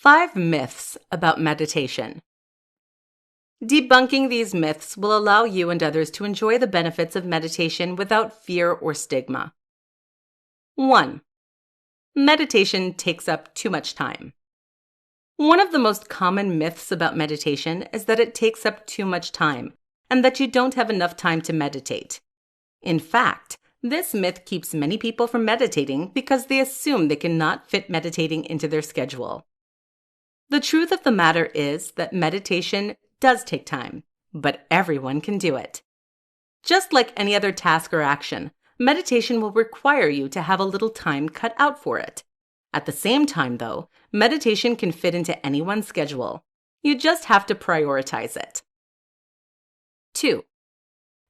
5 myths about meditation. Debunking these myths will allow you and others to enjoy the benefits of meditation without fear or stigma. 1. Meditation takes up too much time. One of the most common myths about meditation is that it takes up too much time and that you don't have enough time to meditate. In fact, this myth keeps many people from meditating because they assume they cannot fit meditating into their schedule. The truth of the matter is that meditation does take time, but everyone can do it. Just like any other task or action, meditation will require you to have a little time cut out for it. At the same time, though, meditation can fit into anyone's schedule. You just have to prioritize it. 2.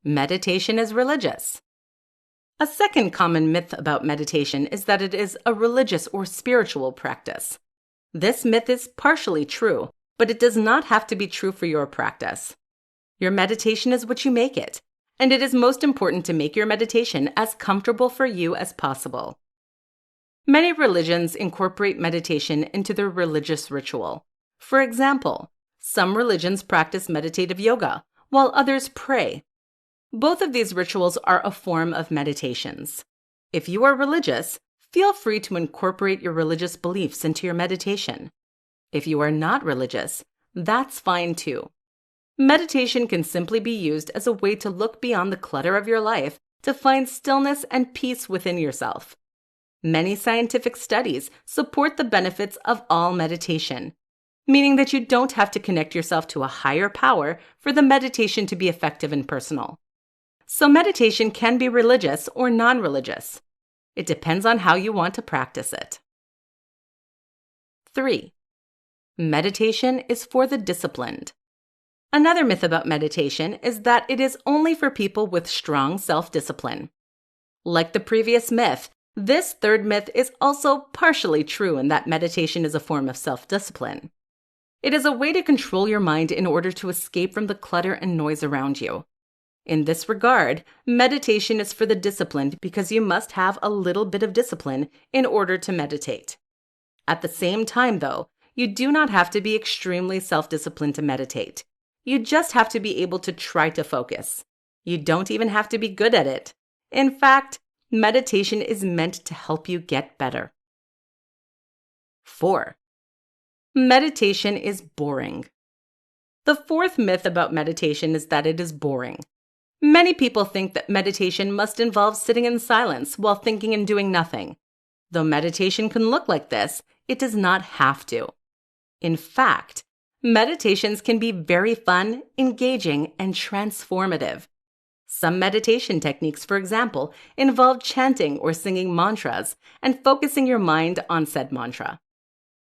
Meditation is religious. A second common myth about meditation is that it is a religious or spiritual practice. This myth is partially true, but it does not have to be true for your practice. Your meditation is what you make it, and it is most important to make your meditation as comfortable for you as possible. Many religions incorporate meditation into their religious ritual. For example, some religions practice meditative yoga, while others pray. Both of these rituals are a form of meditations. If you are religious, feel free to incorporate your religious beliefs into your meditation. If you are not religious, that's fine too. Meditation can simply be used as a way to look beyond the clutter of your life to find stillness and peace within yourself. Many scientific studies support the benefits of all meditation, meaning that you don't have to connect yourself to a higher power for the meditation to be effective and personal. So meditation can be religious or non-religious. It depends on how you want to practice it. 3. Meditation is for the disciplined. Another myth about meditation is that it is only for people with strong self-discipline. Like the previous myth, this third myth is also partially true in that meditation is a form of self-discipline. It is a way to control your mind in order to escape from the clutter and noise around you. In this regard, meditation is for the disciplined because you must have a little bit of discipline in order to meditate. At the same time, though, you do not have to be extremely self-disciplined to meditate. You just have to be able to try to focus. You don't even have to be good at it. In fact, meditation is meant to help you get better. 4. Meditation is boring. The fourth myth about meditation is that it is boring. Many people think that meditation must involve sitting in silence while thinking and doing nothing. Though meditation can look like this, it does not have to. In fact, meditations can be very fun, engaging, and transformative. Some meditation techniques, for example, involve chanting or singing mantras and focusing your mind on said mantra.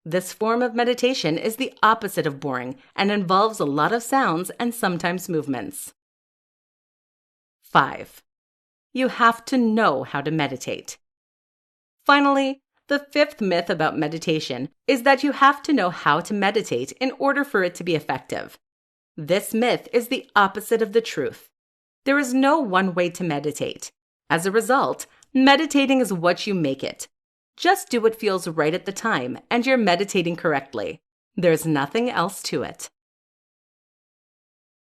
This form of meditation is the opposite of boring and involves a lot of sounds and sometimes movements. 5. You have to know how to meditate. Finally, the fifth myth about meditation is that you have to know how to meditate in order for it to be effective. This myth is the opposite of the truth. There is no one way to meditate. As a result, meditating is what you make it. Just do what feels right at the time, and you're meditating correctly. There's nothing else to it.